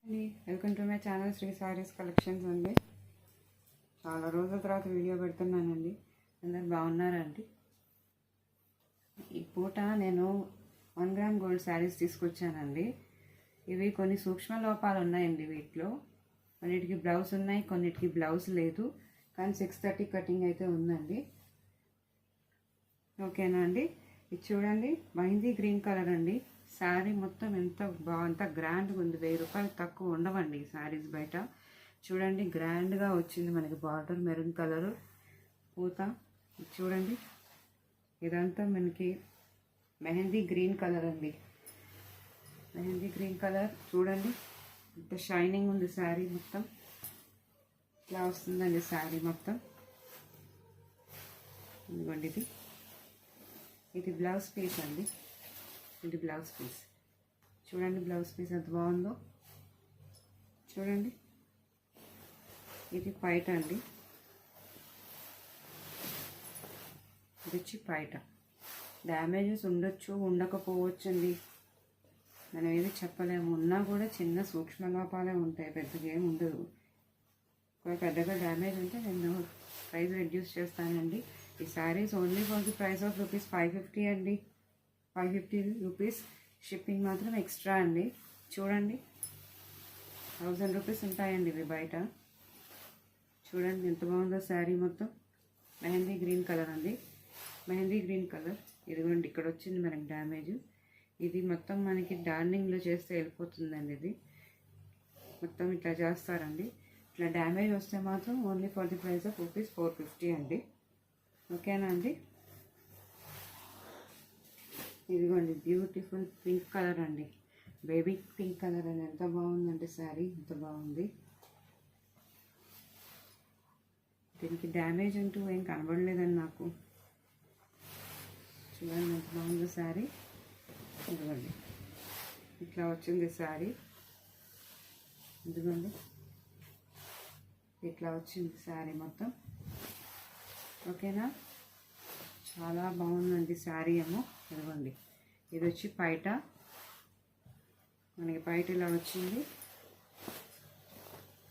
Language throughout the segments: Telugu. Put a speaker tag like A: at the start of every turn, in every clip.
A: అండి welcome to my channel Sri sarees collections అండి. చాలా రోజుల తర్వాత వీడియో పెడుతున్నానండి. అందరు బాగున్నారండి. ఈ పూట నేను 1 గ్రామ్ గోల్డ్ శారీస్ తీసుకొచ్చానండి. ఇవి కొన్ని సూక్ష్మ లోపాలు ఉన్నాయండి. వీటిలో కొన్నిటికి బ్లౌజ్ ఉన్నాయి, కొన్నిటికి బ్లౌజ్ లేదు. కానీ 630 కటింగ్ అయితే ఉందండి. ఓకేనా అండి. ఇది చూడండి, మెహందీ గ్రీన్ కలర్ అండి. శారీ మొత్తం ఎంత గ్రాండ్గా ఉంది. 1000 రూపాయలు తక్కువ ఉండవండి ఈ శారీస్ బయట. చూడండి, గ్రాండ్గా వచ్చింది మనకి. బార్డర్ మెరూన్ కలరు పూత చూడండి. ఇదంతా మనకి మెహందీ గ్రీన్ కలర్ అండి. మెహందీ గ్రీన్ కలర్ చూడండి, ఇంత షైనింగ్ ఉంది శారీ మొత్తం. ఇట్లా వస్తుందండి శారీ మొత్తం. ఇదిగోండి, ఇది బ్లౌజ్ పీస్ అండి. ఇది బ్లౌజ్ పీస్ చూడండి. బ్లౌజ్ పీస్ ఎంత బాగుందో చూడండి. ఇది పైట అండి. ఇది వచ్చి పైట. డ్యామేజెస్ ఉండొచ్చు, ఉండకపోవచ్చు అండి. మనం ఏది చెప్పలేము. ఉన్నా కూడా చిన్న సూక్ష్మ లోపాలే ఉంటాయి, పెద్దగా ఏమి ఉండదు. పెద్దగా డ్యామేజ్ ఉంటే నేను ప్రైస్ రెడ్యూస్ చేస్తానండి. ఈ saris only for the price of rupees 550 అండి. 550 రూపీస్. షిప్పింగ్ మాత్రం ఎక్స్ట్రా అండి. చూడండి, 1000 రూపీస్ ఉంటాయండి ఇవి బయట. చూడండి ఎంత బాగుందో శారీ మొత్తం. మెహందీ గ్రీన్ కలర్ అండి. Mehndi green colour. ఇదిగోండి, ఇక్కడ వచ్చింది మనకి డ్యామేజ్. ఇది మొత్తం మనకి డార్నింగ్లో చేస్తే వెళ్ళిపోతుందండి. ఇది మొత్తం ఇట్లా చేస్తారండి. ఇట్లా డ్యామేజ్ వస్తే మాత్రం only for the price of rupees 450 అండి. ఓకేనా అండి. ఇదిగోండి, బ్యూటిఫుల్ పింక్ కలర్ అండి. బేబీ పింక్ కలర్ అని ఎంత బాగుందంటే శారీ, ఎంత బాగుంది. దీనికి డ్యామేజ్ అంటూ ఏం కనబడలేదండి నాకు. చూడండి ఎంత బాగుందో శారీ. ఇదిగోండి, ఇట్లా వచ్చింది శారీ. ఇదిగోండి, ఇట్లా వచ్చింది శారీ మొత్తం. ఓకేనా. చాలా బాగుందండి శారీ ఏమో. ఇదిగోండి, ఇది వచ్చి పైట. మనకి పైట ఇలా వచ్చింది.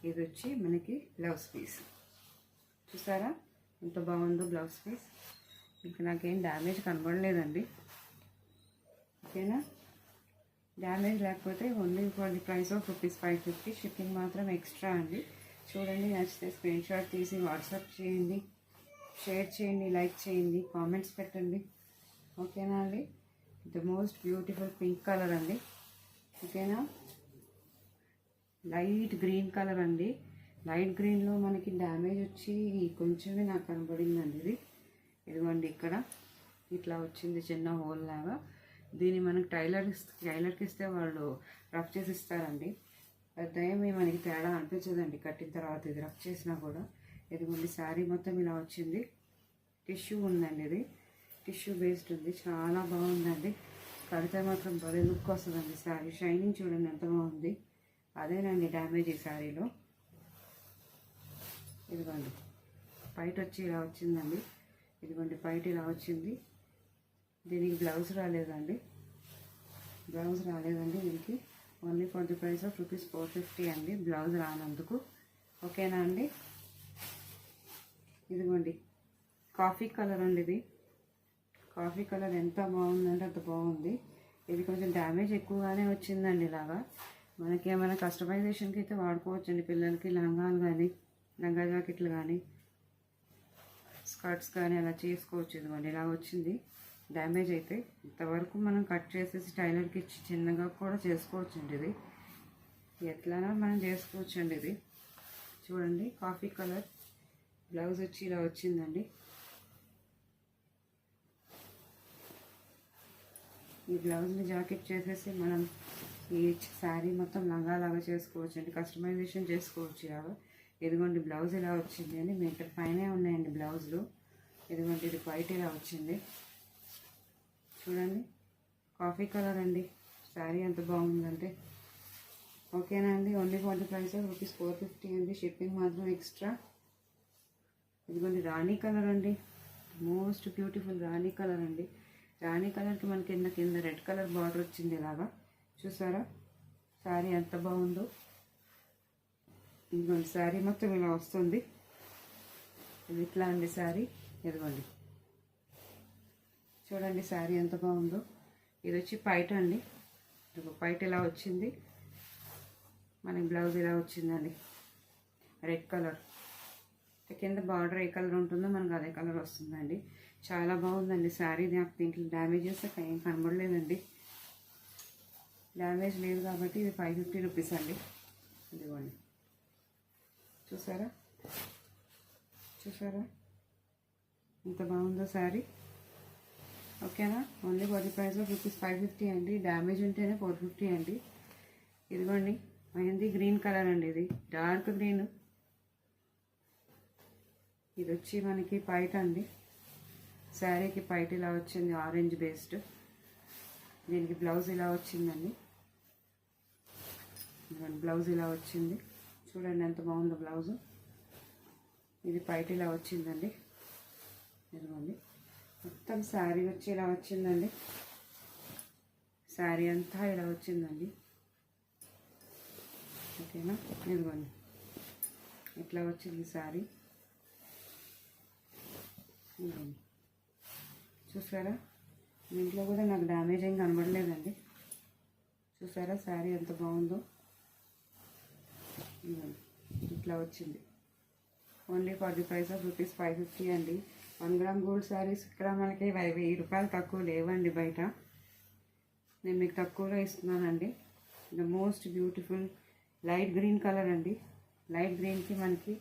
A: ఇది వచ్చి మనకి బ్లౌజ్ పీస్. చూసారా ఎంత బాగుందో బ్లౌజ్ పీస్. ఇంకా నాకేం డ్యామేజ్ కనబడలేదండి. ఓకేనా. డ్యామేజ్ లేకపోతే only for the price of rupees 550. Shipping మాత్రం ఎక్స్ట్రా అండి. చూడండి, నచ్చితే స్క్రీన్ షాట్ తీసి వాట్సాప్ చేయండి, షేర్ చేయండి, లైక్ చేయండి, కామెంట్స్ పెట్టండి. ఓకేనా అండి. The most beautiful pink colour అండి. ఓకేనా. లైట్ గ్రీన్ కలర్ అండి. లైట్ గ్రీన్లో మనకి డ్యామేజ్ వచ్చి కొంచెమే నాకు కనబడిందండి. ఇదిగోండి, ఇక్కడ ఇట్లా వచ్చింది చిన్న హోల్ లాగా. దీన్ని మనకి టైలర్కి ఇస్తే వాళ్ళు రఫ్ చేసి ఇస్తారండి. పెద్ద ఏమి మనకి తేడా అనిపించదండి కట్టిన తర్వాత. ఇది రఫ్ చేసినా కూడా. ఇదిగోండి, శారీ మొత్తం ఇలా వచ్చింది. టిష్యూ ఉందండి. ఇది టిష్యూ బేస్డ్ ఉంది. చాలా బాగుందండి. కడితే మాత్రం భలే లుక్ వస్తుందండి శారీ. షైనింగ్ చూడండి ఎంత బాగుంది. అదేనండి డ్యామేజ్ ఈ శారీలో. ఇదిగోండి, పైట వచ్చి ఇలా వచ్చిందండి. ఇదిగోండి, పైట ఇలా వచ్చింది. దీనికి బ్లౌజ్ రాలేదండి. దీనికి only for the price of rupees 450 అండి. బ్లౌజ్ రానందుకు. ఓకేనా అండి. ఇదిగోండి, కాఫీ కలర్ అండి. ఇది కాఫీ కలర్ ఎంత బాగుందంటే అంత బాగుంది. ఇది కొంచెం డ్యామేజ్ ఎక్కువగానే వచ్చిందండి. ఇలాగా మనకి ఏమైనా కస్టమైజేషన్కి అయితే వాడుకోవచ్చండి. పిల్లలకి లంగాలు కానీ, లంగా జాకెట్లు కానీ, స్కర్ట్స్ కానీ అలా చేసుకోవచ్చు. ఇదిగోండి, ఇలా వచ్చింది డ్యామేజ్ అయితే. ఇంతవరకు మనం కట్ చేసేసి టైలర్కి ఇచ్చి చిన్నగా కూడా చేసుకోవచ్చండి. ఇది ఎట్లైనా మనం చేసుకోవచ్చండి. ఇది చూడండి, కాఫీ కలర్. బ్లౌజ్ వచ్చి ఇలా వచ్చిందండి. ఈ బ్లౌజ్ని జాకెట్ చేసేసి మనం ఈ శారీ మొత్తం లంగాలాగా చేసుకోవచ్చు అండి. కస్టమైజేషన్ చేసుకోవచ్చు ఇలాగా. ఇదిగోండి, బ్లౌజ్ ఇలా వచ్చింది అని మీటర్ పైనే ఉన్నాయండి బ్లౌజులు. ఇదిగోండి, ఇది వైట్ ఇలా వచ్చింది. చూడండి, కాఫీ కలర్ అండి. శారీ ఎంత బాగుందంటే. ఓకేనా అండి. Only for the price of rupees 450 అండి. షిప్పింగ్ మాత్రం ఎక్స్ట్రా. ఇదిగోండి, రాణి కలర్ అండి. మోస్ట్ బ్యూటిఫుల్ రాణి కలర్ అండి. రాణి కలర్కి మనకి కింద రెడ్ కలర్ బార్డర్ వచ్చింది ఇలాగా. చూసారా శారీ ఎంత బాగుందో. ఇదిగోండి శారీ మొత్తం ఇలా వస్తుంది. ఇది ఇట్లా అండి శారీ. ఇదిగోండి చూడండి శారీ ఎంత బాగుందో. ఇది వచ్చి పైట అండి. ఇదిగో పైట ఇలా వచ్చింది. మనకి బ్లౌజ్ ఇలా వచ్చిందండి, రెడ్ కలర్. కింద బార్డర్ ఏ కలర్ ఉంటుందో మనకు అదే కలర్ వస్తుందండి. చాలా బాగుందండి శారీ. నాకు దీంట్లో డ్యామేజెస్ ఏం కనబడలేదండి. డ్యామేజ్ లేదు కాబట్టి ఇది 550 రూపీస్ అండి. ఇదిగోండి చూసారా చూసారా ఎంత బాగుందో శారీ. ఓకేనా. Only body price of rupees 550 అండి. డ్యామేజ్ ఉంటేనే 450 అండి. ఇదిగోండి మెహందీ గ్రీన్ కలర్ అండి. ఇది డార్క్ గ్రీన్. ఇది వచ్చి మనకి పైట అండి. శారీకి పైట ఇలా వచ్చింది, ఆరెంజ్ బేస్డ్. దీనికి బ్లౌజ్ ఇలా వచ్చిందండి. బ్లౌజ్ ఇలా వచ్చింది. చూడండి ఎంత బాగుందో బ్లౌజు. ఇది పైట ఇలా వచ్చిందండి. ఇదిగోండి మొత్తం శారీ వచ్చి ఇలా వచ్చిందండి. శారీ అంతా ఇలా వచ్చిందండి. ఓకేనా. ఇదిగోండి ఇట్లా వచ్చింది శారీ. చూసారా దీంట్లో కూడా నాకు డ్యామేజ్ ఏం కనబడలేదండి. చూసారా శారీ ఎంత బాగుందో. ఇట్లా వచ్చింది. Only for the price of rupees 550 అండి. 1 గ్రామ్ గోల్డ్ శారీస్ ఇక్కడ మనకి 1000 రూపాయలు తక్కువ లేవండి బయట. నేను మీకు తక్కువలో ఇస్తున్నానండి. The most beautiful light green colour అండి. లైట్ గ్రీన్కి మనకి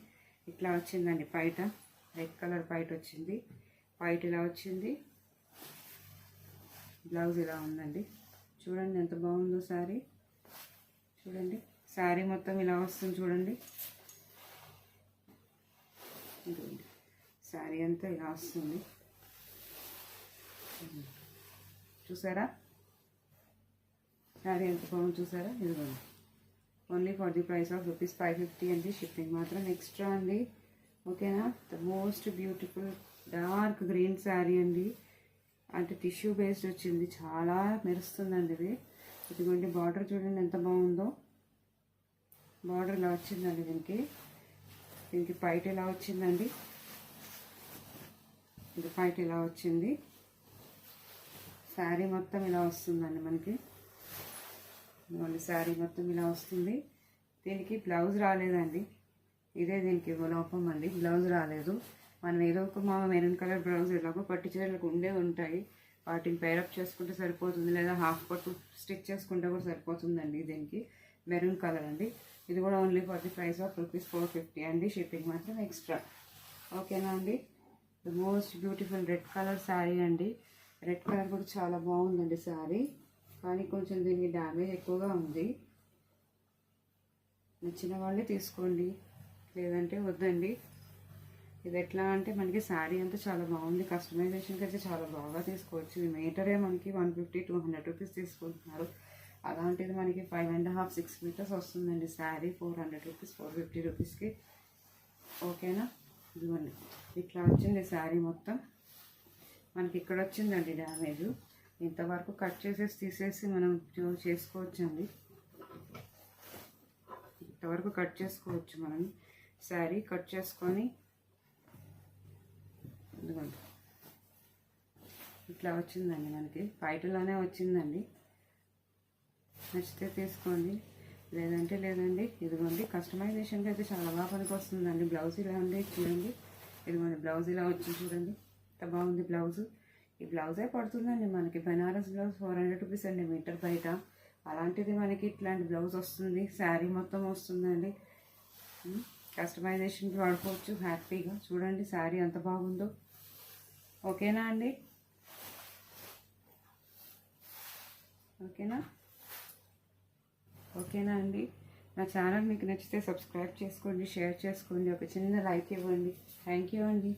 A: ఇట్లా వచ్చిందండి పైట. రెడ్ కలర్ పైట వచ్చింది. పైట ఇలా వచ్చింది. బ్లౌజ్ ఇలా ఉందండి. చూడండి ఎంత బాగుందో శారీ. చూడండి శారీ మొత్తం ఇలా వస్తుంది. చూడండి ఇదిగోండి శారీ అంతా ఇలా వస్తుంది. చూసారా శారీ ఎంత బాగుంది చూసారా. ఇదిగోండి only for the price of rupees 550 అండి. షిప్పింగ్ మాత్రం ఎక్స్ట్రా అండి. ఓకేనా. The most beautiful dark green sari అండి. అంటే టిష్యూ బేస్డ్ వచ్చింది. చాలా మెరుస్తుందండి ఇది. ఇదిగోండి బార్డర్ చూడండి ఎంత బాగుందో. బార్డర్ ఇలా వచ్చిందండి. దీనికి పైట ఇలా వచ్చిందండి. ఇది పైట ఇలా వచ్చింది. శారీ మొత్తం ఇలా వస్తుందండి మనకి. ఇదిగోండి శారీ మొత్తం ఇలా వస్తుంది. దీనికి బ్లౌజ్ రాలేదండి. ఇదే దీనికి లోపం అండి. బ్లౌజ్ రాలేదు. మనం ఏదో ఒక మెరూన్ కలర్ బ్లౌజ్ ఎలాగో పట్టు చీరలకు ఉంటాయి. వాటిని పేరప్ చేసుకుంటే సరిపోతుంది, లేదా హాఫ్ పట్టు స్టిచ్ చేసుకుంటే కూడా సరిపోతుందండి. దీనికి మెరూన్ కలర్ అండి. ఇది కూడా only for the price of rupees 450 అండి. షిప్పింగ్ మాత్రం ఎక్స్ట్రా. ఓకేనా అండి. The most beautiful red colour sari అండి. రెడ్ కలర్ కూడా చాలా బాగుందండి శారీ. కానీ కొంచెం దీనికి డ్యామేజ్ ఎక్కువగా ఉంది. నచ్చిన వాళ్ళే తీసుకోండి, లేదంటే వద్దండి. ఇది ఎట్లా అంటే మనకి శారీ అంతా చాలా బాగుంది. కస్టమైజేషన్కి అయితే చాలా బాగా తీసుకోవచ్చు. ఈ మీటరే మనకి 150-200 రూపీస్ తీసుకుంటున్నారు. అలాంటిది మనకి 5.5 6 మీటర్స్ వస్తుందండి శారీ. 400 రూపీస్ 450 రూపీస్కి. ఓకేనా. ఇదిగోండి ఇట్లా వచ్చింది శారీ మొత్తం. మనకి ఇక్కడ వచ్చిందండి డ్యామేజ్. ఇంతవరకు కట్ చేసేసి తీసేసి మనం చేసుకోవచ్చండి. ఇంతవరకు కట్ చేసుకోవచ్చు మనం. శారీ కట్ చేసుకొని ఇదిగోండి ఇట్లా వచ్చిందండి మనకి. పైటలోనే వచ్చిందండి. నచ్చితే తీసుకోండి, లేదంటే లేదండి. ఇదిగోండి కస్టమైజేషన్కి అయితే చాలా బాగా పనికి వస్తుందండి. బ్లౌజ్ ఇలా ఉంది చూడండి. ఇదిగోండి బ్లౌజ్ ఇలా వచ్చింది చూడండి. ఎంత బాగుంది బ్లౌజు. ఈ బ్లౌజే పడుతుందండి మనకి. బెనారస్ బ్లౌజ్ 400 రూపీస్ అండి మీటర్ బయట. అలాంటిది మనకి ఇట్లాంటి బ్లౌజ్ వస్తుంది. శారీ మొత్తం వస్తుందండి. కస్టమైజేషన్కి వాడుకోవచ్చు హ్యాపీగా. చూడండి శారీ ఎంత బాగుందో. ఓకేనా అండి. ఓకేనా ఓకేనా అండి. నా ఛానల్ మీకు నచ్చితే సబ్స్క్రైబ్ చేసుకోండి, షేర్ చేసుకోండి, ఒక చిన్న లైక్ ఇవ్వండి. థ్యాంక్ యూ అండి.